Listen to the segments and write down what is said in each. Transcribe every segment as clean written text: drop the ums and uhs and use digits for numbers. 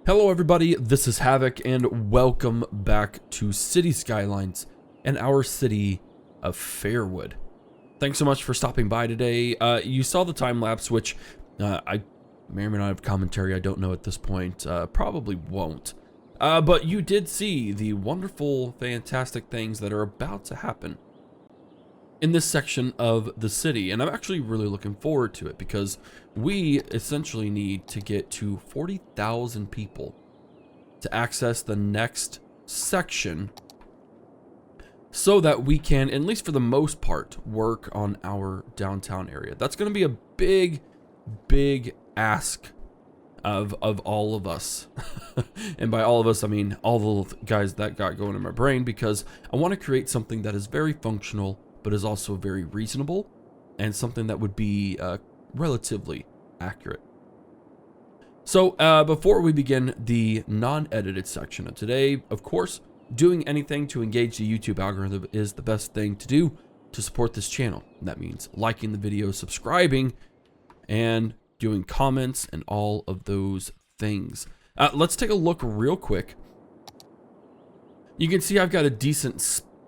Hello everybody, this is Havoc and welcome back to City Skylines and our city of Fairwood. Thanks so much for stopping by today. You saw the time lapse, which I may or may not have commentary, I don't know at this point, probably won't. But you did see the wonderful, fantastic things that are about to happen in this section of the city, and I'm actually really looking forward to it because we essentially need to get to 40,000 people to access the next section so that we can, at least for the most part, work on our downtown area. That's going to be a big ask of all of us. And by all of us, I mean all the guys that got going in my brain, because I want to create something that is very functional but is also very reasonable and something that would be relatively accurate. So before we begin the non-edited section of today, of course, doing anything to engage the YouTube algorithm is the best thing to do to support this channel. That means liking the video, subscribing, and doing comments and all of those things. Let's take a look real quick. You can see I've got a decent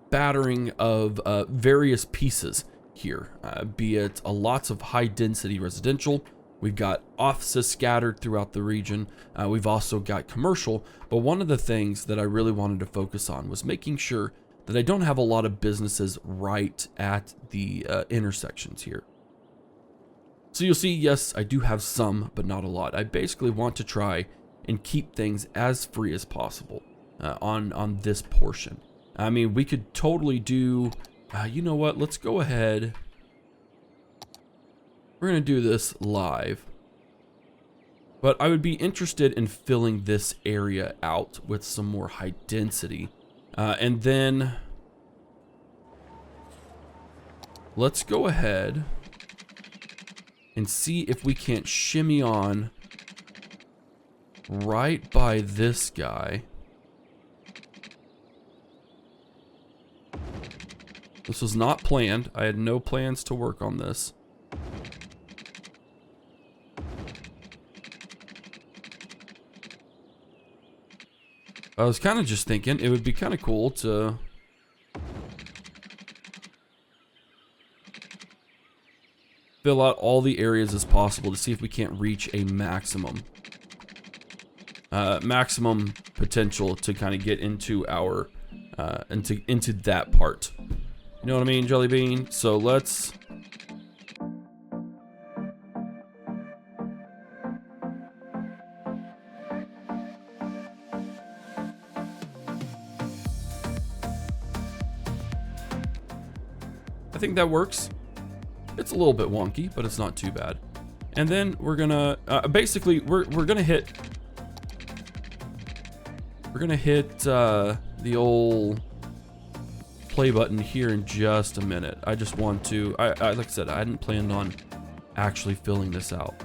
spattering of various pieces here, be it lots of high density residential. We've got offices scattered throughout the region. We've also got commercial, but one of the things that I really wanted to focus on was making sure that I don't have a lot of businesses right at the intersections here. So you'll see, yes, I do have some, but not a lot. I basically want to try and keep things as free as possible on this portion. I mean, we could totally do, you know what, let's go ahead. We're going to do this live. But I would be interested in filling this area out with some more high density. And then let's go ahead and see if we can't shimmy on right by this guy. This was not planned. I had no plans to work on this. I was kind of just thinking it would be kind of cool to fill out all the areas as possible to see if we can't reach a maximum potential to kind of get into our into that part. You know what I mean, Jelly Bean? So let's I think that works. It's a little bit wonky, but it's not too bad. And then we're gonna basically we're gonna hit the old play button here in just a minute. I just want to, like I said, I hadn't planned on actually filling this out.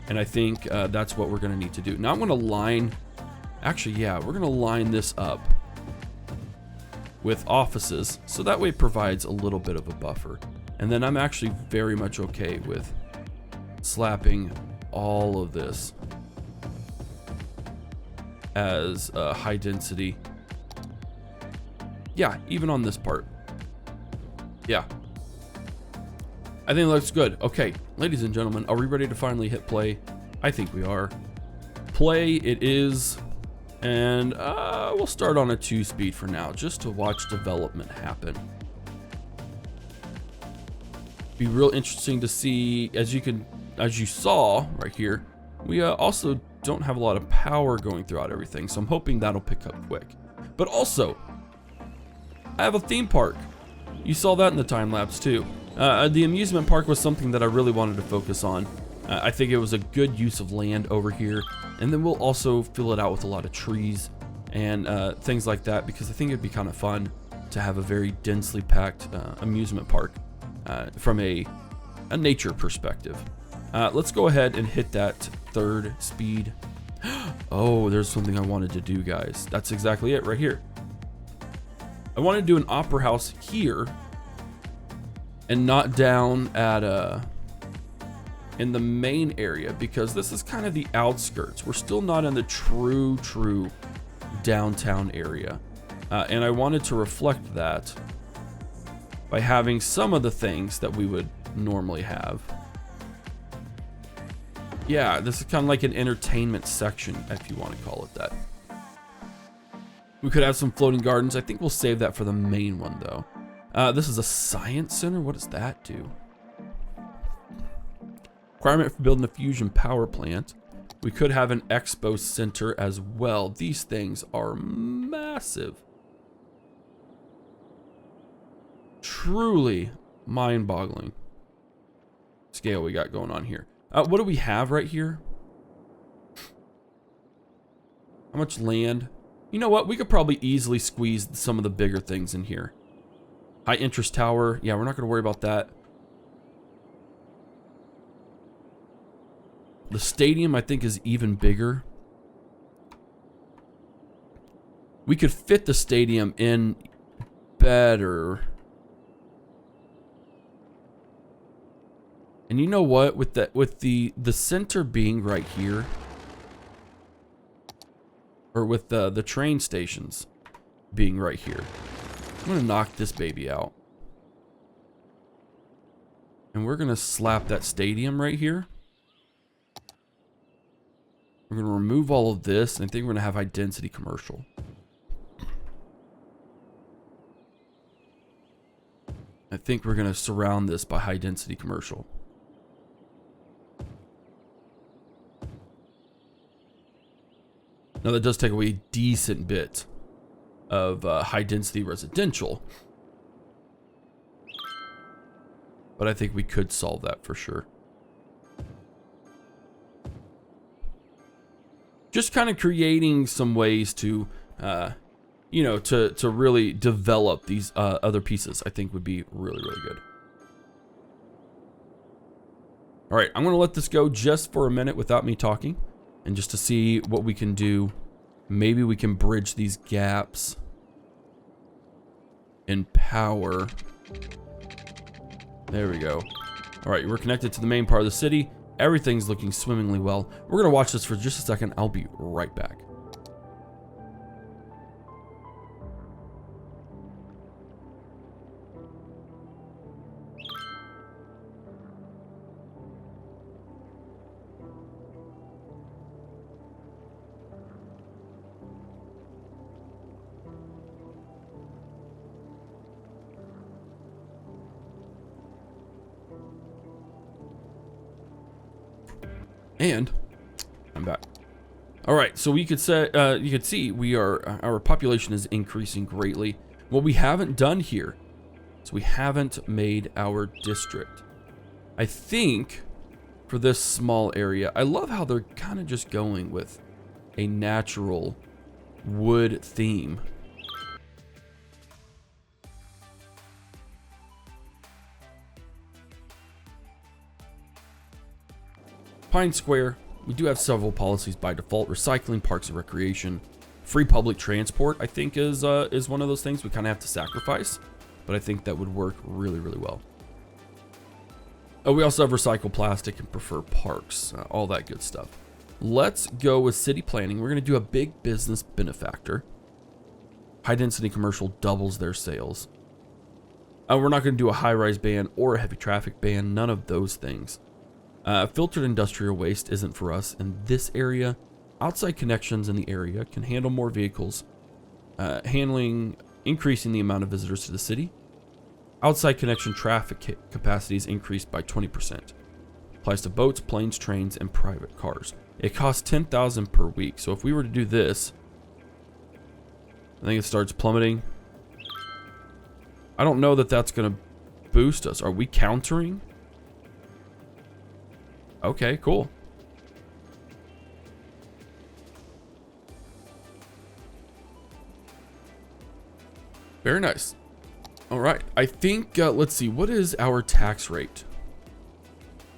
And I think that's what we're going to need to do. Now I'm going to line, actually, yeah, we're going to line this up with offices. So that way it provides a little bit of a buffer. And then I'm actually very much okay with slapping all of this as high density. Yeah, even on this part. Yeah. I think it looks good. Okay, ladies and gentlemen, are we ready to finally hit play? I think we are. Play it is, and we'll start on a 2-speed for now, just to watch development happen. Be real interesting to see, as you saw right here, we also don't have a lot of power going throughout everything, so I'm hoping that'll pick up quick. But also, I have a theme park. You saw that in the time lapse too. The amusement park was something that I really wanted to focus on. I think it was a good use of land over here. And then we'll also fill it out with a lot of trees and things like that, because I think it'd be kind of fun to have a very densely packed amusement park from a nature perspective. Let's go ahead and hit that 3rd speed. Oh, there's something I wanted to do, guys. That's exactly it right here. I want to do an opera house here and not down at in the main area, because this is kind of the outskirts. We're still not in the true downtown area. And I wanted to reflect that by having some of the things that we would normally have. Yeah, this is kind of like an entertainment section, if you want to call it that. We could have some floating gardens. I think we'll save that for the main one, though. This is a science center. What does that do? Requirement for building a fusion power plant. We could have an expo center as well. These things are massive. Truly mind-boggling scale we got going on here. What do we have right here? How much land? You know what? We could probably easily squeeze some of the bigger things in here. High interest tower. Yeah, we're not going to worry about that. The stadium, I think, is even bigger. We could fit the stadium in better. And you know what? With the center being right here, or with the train stations being right here, I'm gonna knock this baby out. And we're gonna slap that stadium right here. We're gonna remove all of this, and I think we're gonna have high density commercial. I think we're gonna surround this by high density commercial. Now that does take away a decent bit of high density residential, but I think we could solve that for sure. Just kind of creating some ways to, you know, to really develop these other pieces, I think would be really, really good. All right, I'm going to let this go just for a minute without me talking, and just to see what we can do. Maybe we can bridge these gaps in power. There we go. All right, we're connected to the main part of the city. Everything's looking swimmingly well. We're going to watch this for just a second. I'll be right back. And I'm back. All right, so we could say you could see our population is increasing greatly. What we haven't done here is we haven't made our district. I think for this small area, I love how they're kind of just going with a natural wood theme. Pine Square, we do have several policies by default. Recycling, parks and recreation, free public transport, I think is one of those things we kind of have to sacrifice, but I think that would work really, really well. Oh, we also have recycle plastic and prefer parks, all that good stuff. Let's go with city planning. We're going to do a big business benefactor. High density commercial doubles their sales. We're not going to do a high-rise ban or a heavy traffic ban, none of those things. Filtered industrial waste isn't for us in this area. Outside connections in the area can handle more vehicles, increasing the amount of visitors to the city. Outside connection traffic capacity is increased by 20%. Applies to boats, planes, trains, and private cars. It costs $10,000 per week. So if we were to do this, I think it starts plummeting. I don't know that that's going to boost us. Are we countering? Okay, cool. Very nice. All right. I think, let's see, what is our tax rate?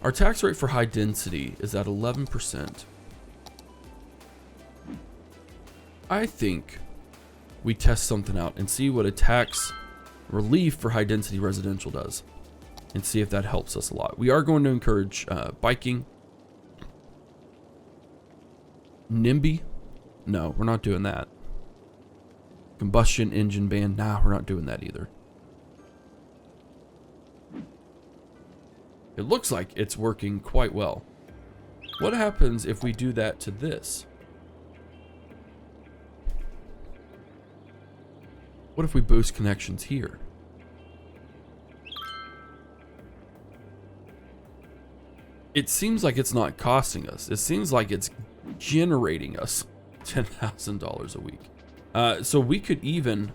Our tax rate for high density is at 11%. I think we test something out and see what a tax relief for high density residential does and see if that helps us a lot. We are going to encourage biking. NIMBY? No, we're not doing that. Combustion engine ban? Nah, we're not doing that either. It looks like it's working quite well. What happens if we do that to this? What if we boost connections here? It seems like it's not costing us. It seems like it's generating us $10,000 a week. So we could even...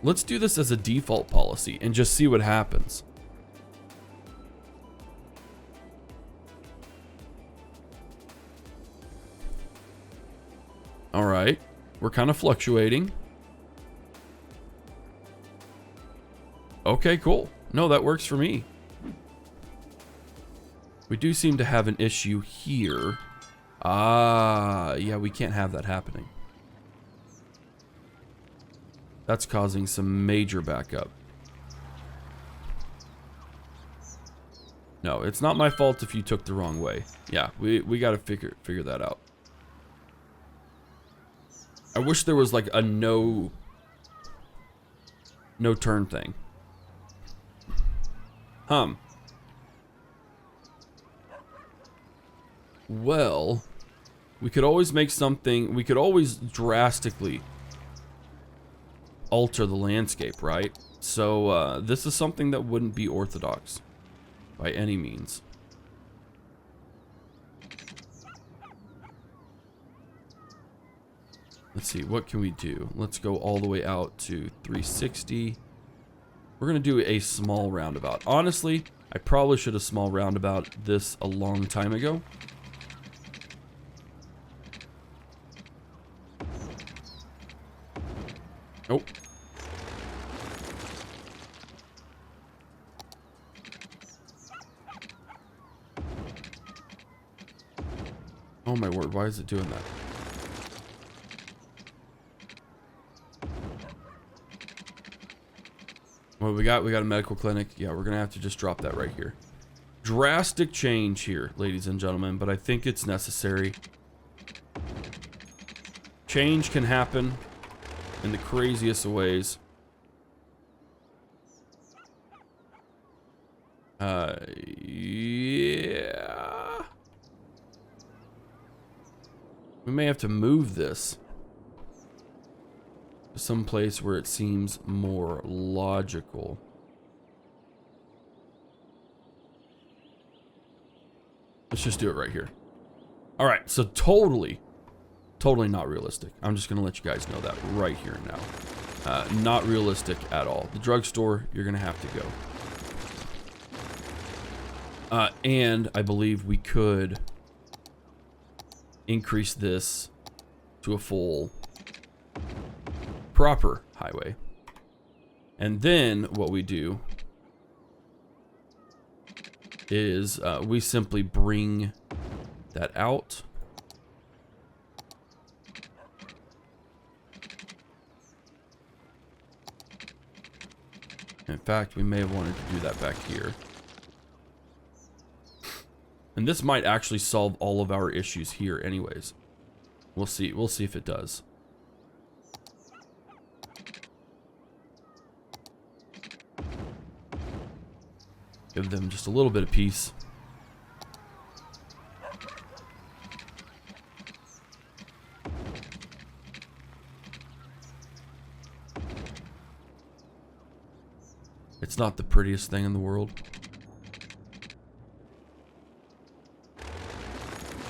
Let's do this as a default policy and just see what happens. All right. We're kind of fluctuating. Okay, cool. No, that works for me. We do seem to have an issue here. Yeah, we can't have that happening. That's causing some major backup. No, it's not my fault if you took the wrong way. Yeah, we got to figure that out. I wish there was like a no turn thing. Well, we could always make something, we could always drastically alter the landscape, right? So this is something that wouldn't be orthodox by any means. Let's see, what can we do? Let's go all the way out to 360. We're gonna do a small roundabout. Honestly, I probably should have small roundabout this a long time ago. Nope. Oh my word, why is it doing that? What we got? We got a medical clinic. Yeah, we're gonna have to just drop that right here. Drastic change here, ladies and gentlemen, but I think it's necessary. Change can happen in the craziest of ways. Yeah. We may have to move this to some place where it seems more logical. Let's just do it right here. All right, so totally not realistic. I'm just gonna let you guys know that right here and now. Not realistic at all. The drugstore, you're gonna have to go. And I believe we could increase this to a full proper highway. And then what we do is we simply bring that out. In fact, we may have wanted to do that back here. And this might actually solve all of our issues here anyways. We'll see. We'll see if it does. Give them just a little bit of peace. It's not the prettiest thing in the world.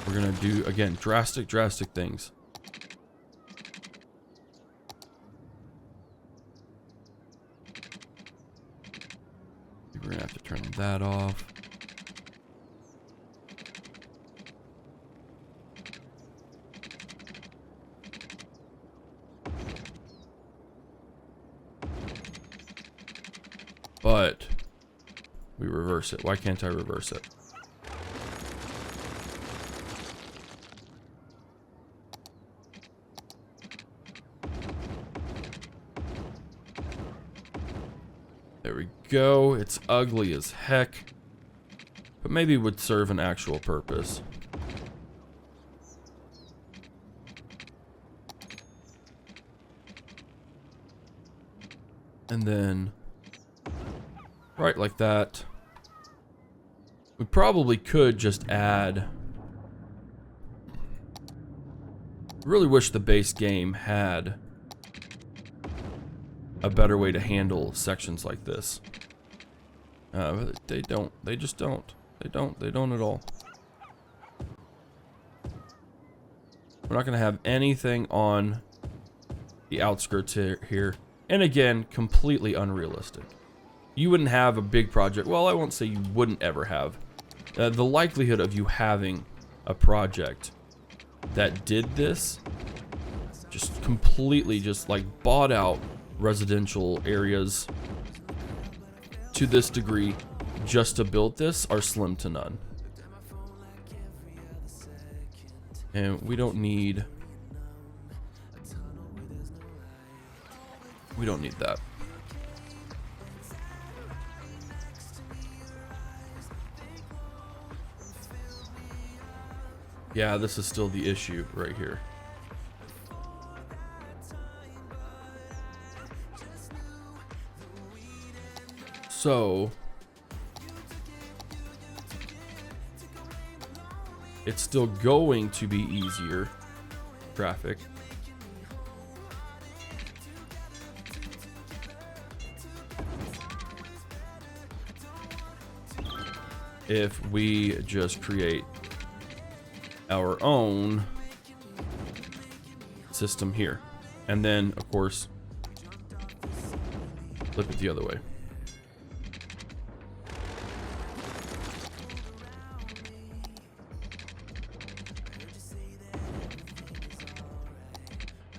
We're gonna do, again, drastic things. We're gonna have to turn that off. But we reverse it. Why can't I reverse it? There we go. It's ugly as heck, but maybe would serve an actual purpose. And then right like that. We probably could just add... Really wish the base game had a better way to handle sections like this. They don't. They just don't. They don't at all. We're not going to have anything on the outskirts here. And again, completely unrealistic. You wouldn't have a big project. Well, I won't say you wouldn't ever have. The likelihood of you having a project that did this, just completely just like bought out residential areas to this degree just to build this, are slim to none. And we don't need that. Yeah, this is still the issue right here. So it's still going to be easier traffic. If we just create our own system here, and then of course flip it the other way.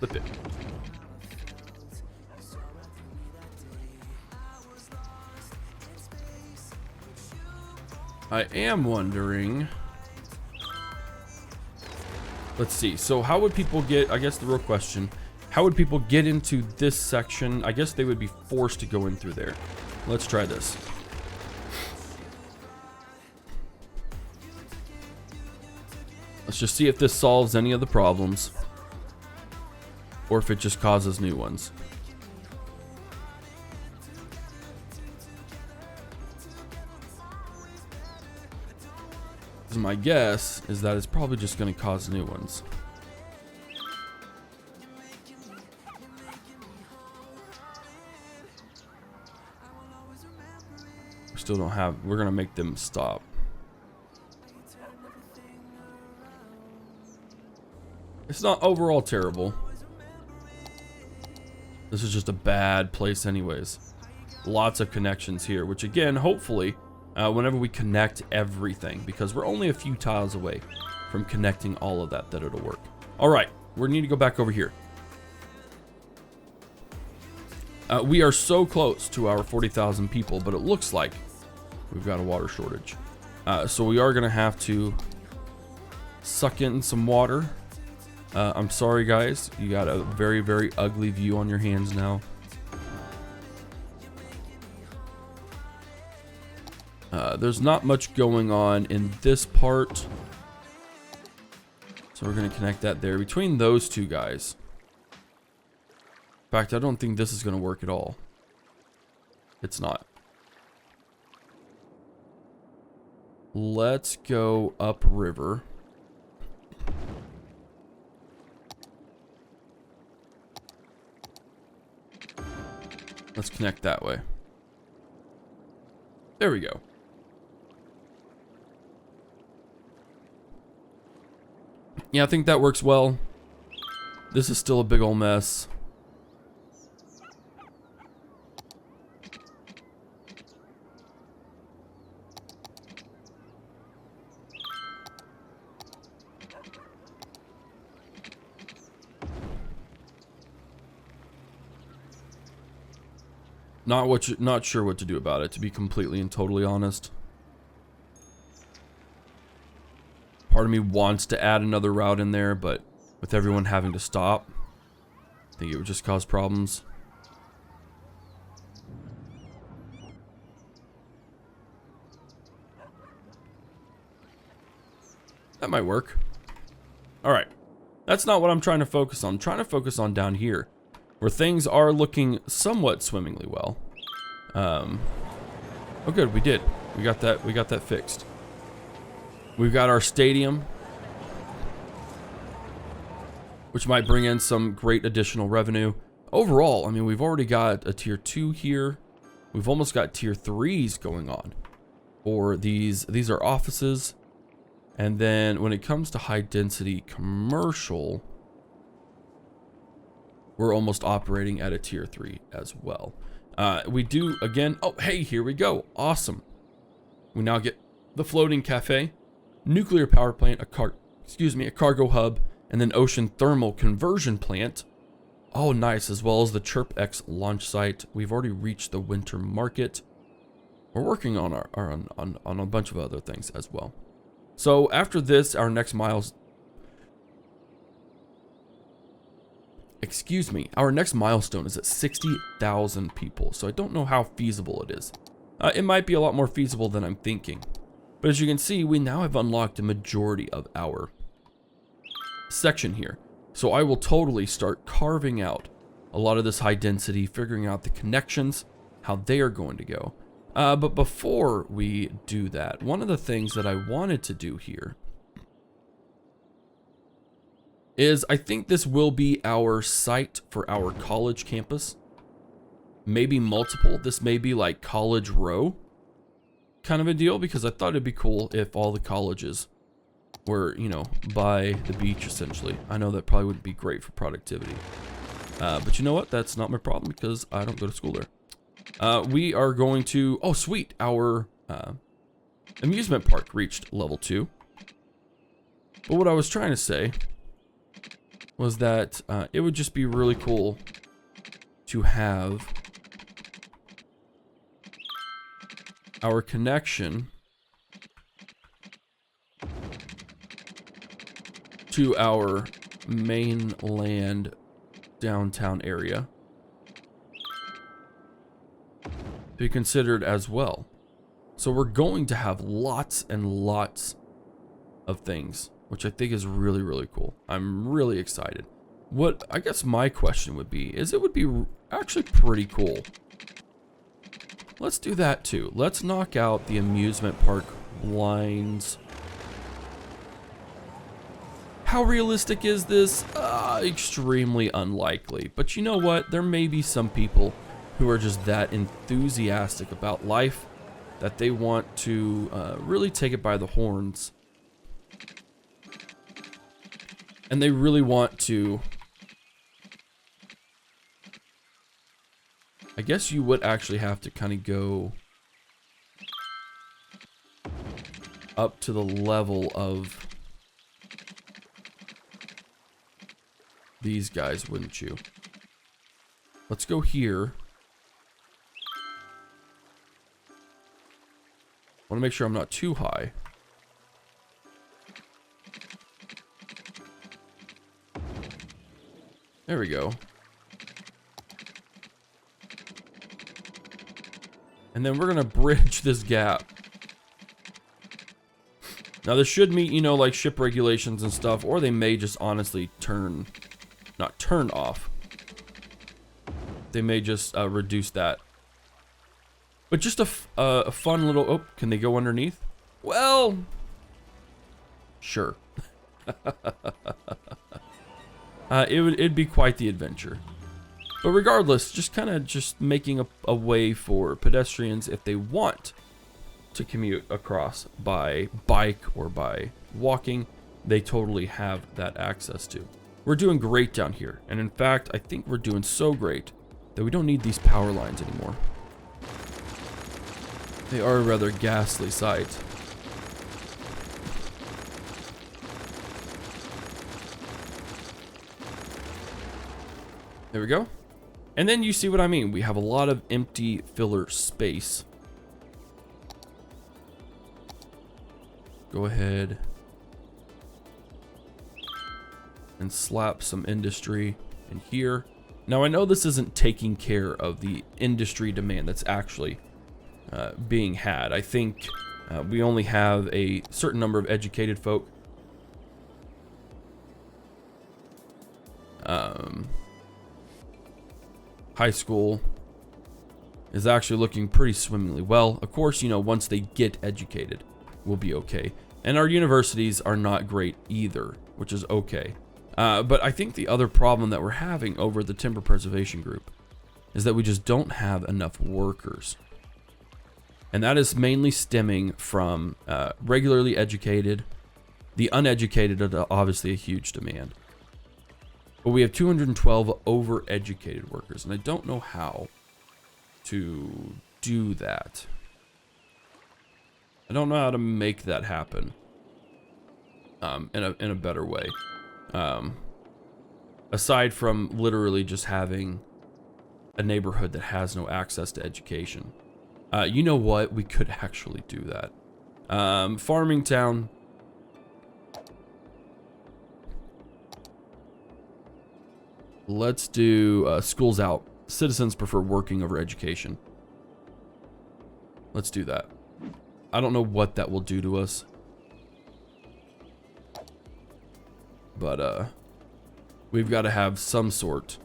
Flip it. I am wondering, let's see, so how would people get, I guess the real question, how would people get into this section? I guess they would be forced to go in through there. Let's try this. Let's just see if this solves any of the problems, or if it just causes new ones. My guess is that it's probably just going to cause new ones. We still don't have, we're going to make them stop. It's not overall terrible. This is just a bad place anyways. Lots of connections here, which again, hopefully, whenever we connect everything, because we're only a few tiles away from connecting all of that it'll work. All right, we need to go back over here. We are so close to our 40,000 people, but it looks like we've got a water shortage. So we are gonna have to suck in some water. I'm sorry guys, you got a very, very ugly view on your hands now. There's not much going on in this part, so we're going to connect that there between those two guys. In fact, I don't think this is going to work at all. It's not. Let's go upriver. Let's connect that way. There we go. Yeah, I think that works well. This is still a big old mess. Not sure what to do about it, to be completely and totally honest. Part of me wants to add another route in there, but with everyone having to stop, I think it would just cause problems. That might work. Alright. That's not what I'm trying to focus on. I'm trying to focus on down here, where things are looking somewhat swimmingly well. Oh good, we did. We got that fixed. We've got our stadium, which might bring in some great additional revenue. Overall, I mean, we've already got a tier 2 here. We've almost got tier 3s going on. Or these are offices. And then when it comes to high density commercial, we're almost operating at a tier 3 as well. We do again, oh, hey, here we go. Awesome. We now get the floating cafe, nuclear power plant, a cargo hub, and then ocean thermal conversion plant. Oh, nice, as well as the ChirpX launch site. We've already reached the winter market. We're working on on a bunch of other things as well. So after this, our next milestone is at 60,000 people. So I don't know how feasible it is. It might be a lot more feasible than I'm thinking. But as you can see, we now have unlocked a majority of our section here. So I will totally start carving out a lot of this high density, figuring out the connections, how they are going to go. But before we do that, one of the things that I wanted to do here is I think this will be our site for our college campus. Maybe multiple. This may be like College Row kind of a deal, because I thought it'd be cool if all the colleges were, you know, by the beach essentially. I know that probably wouldn't be great for productivity. But you know what? That's not my problem because I don't go to school there. We are going to, oh sweet, our amusement park reached level 2. But what I was trying to say was that it would just be really cool to have our connection to our mainland downtown area be considered as well. So we're going to have lots and lots of things, which I think is really, really cool. I'm really excited. What I guess my question would be is, it would be actually pretty cool. Let's do that too. Let's knock out the amusement park blinds. How realistic is this? Extremely unlikely. But you know what? There may be some people who are just that enthusiastic about life that they want to really take it by the horns. And they really want to... I guess you would actually have to kind of go up to the level of these guys, wouldn't you? Let's go here. I want to make sure I'm not too high. There we go. And then we're gonna bridge this gap. Now this should meet, you know, like ship regulations and stuff, or they may just honestly not turn off. They may just reduce that. But just a fun little, oh, can they go underneath? Well, sure. It'd be quite the adventure. But regardless, just kind of making a way for pedestrians, if they want to commute across by bike or by walking, they totally have that access to. We're doing great down here. And in fact, I think we're doing so great that we don't need these power lines anymore. They are a rather ghastly sight. There we go. And then you see what I mean. We have a lot of empty filler space. Go ahead and slap some industry in here. Now, I know this isn't taking care of the industry demand that's actually being had. I think we only have a certain number of educated folk. High school is actually looking pretty swimmingly well. Of course, you know, once they get educated, we'll be okay. And our universities are not great either, which is okay. But I think the other problem that we're having over the timber preservation group is that we just don't have enough workers. And that is mainly stemming from regularly educated. The uneducated are obviously a huge demand. But we have 212 overeducated workers, and I don't know how to do that. I don't know how to make that happen in a better way. Aside from literally just having a neighborhood that has no access to education. You know what? We could actually do that. Farming town. Let's do schools out. Citizens prefer working over education. Let's do that. I don't know what that will do to us. But we've got to have some sort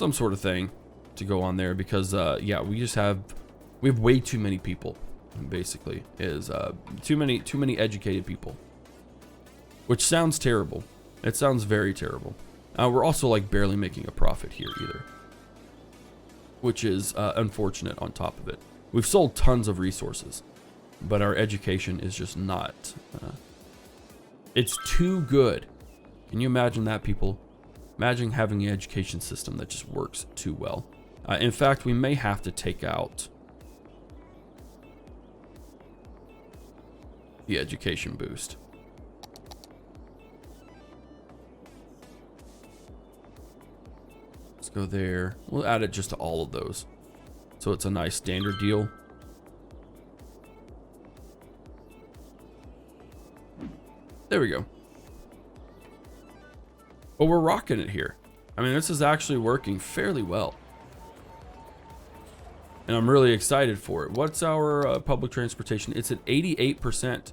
of thing to go on there because yeah, we have way too many people. Basically, is too many educated people, which sounds terrible. It sounds very terrible. We're also like barely making a profit here either, which is unfortunate on top of it. We've sold tons of resources, but our education is just not. It's too good. Can you imagine that, people? Imagine having an education system that just works too well. In fact, we may have to take out the education boost. Let's go there. We'll add it just to all of those. So it's a nice standard deal. There we go. But we're rocking it here. I mean, this is actually working fairly well. And I'm really excited for it. What's our public transportation? It's at 88%.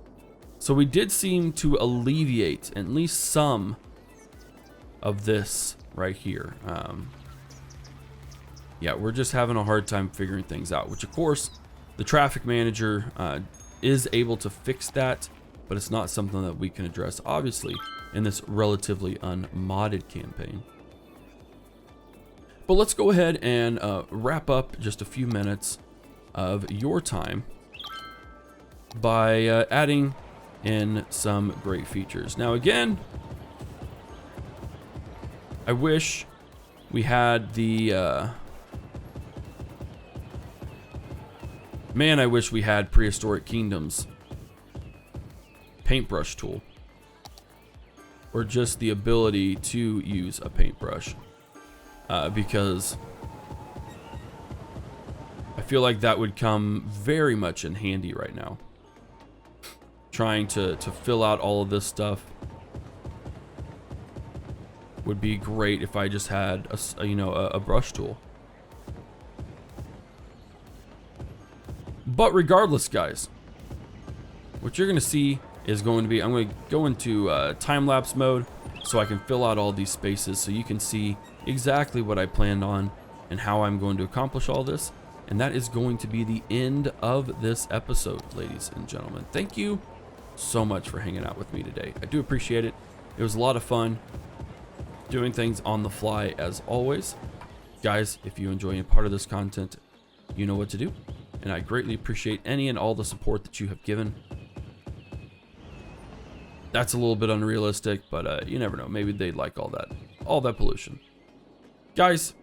So we did seem to alleviate at least some of this right here. Yeah, we're just having a hard time figuring things out, which of course the traffic manager is able to fix that, but it's not something that we can address obviously in this relatively unmodded campaign. But let's go ahead and wrap up just a few minutes of your time by adding in some great features. Now again, I wish we had the man, I wish we had Prehistoric Kingdoms paintbrush tool, or just the ability to use a paintbrush, because I feel like that would come very much in handy right now. Trying to fill out all of this stuff would be great if I just had a brush tool. But regardless, guys, what you're gonna see is going to be, I'm going to go into time-lapse mode so I can fill out all these spaces so you can see exactly what I planned on and how I'm going to accomplish all this. And that is going to be the end of this episode, ladies and gentlemen. Thank you so much for hanging out with me today. I do appreciate it. It was a lot of fun doing things on the fly as always. Guys, if you enjoy a part of this content, you know what to do. And I greatly appreciate any and all the support that you have given. That's a little bit unrealistic, but you never know. Maybe they'd like all that pollution. Guys,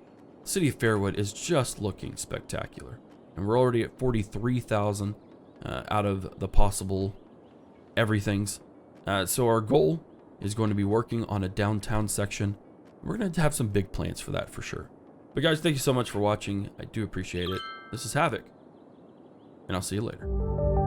the city of Fairwood is just looking spectacular. And we're already at 43,000 out of the possible everythings. So our goal is going to be working on a downtown section. We're going to have some big plans for that for sure. But guys, thank you so much for watching. I do appreciate it. This is Havoc, and I'll see you later.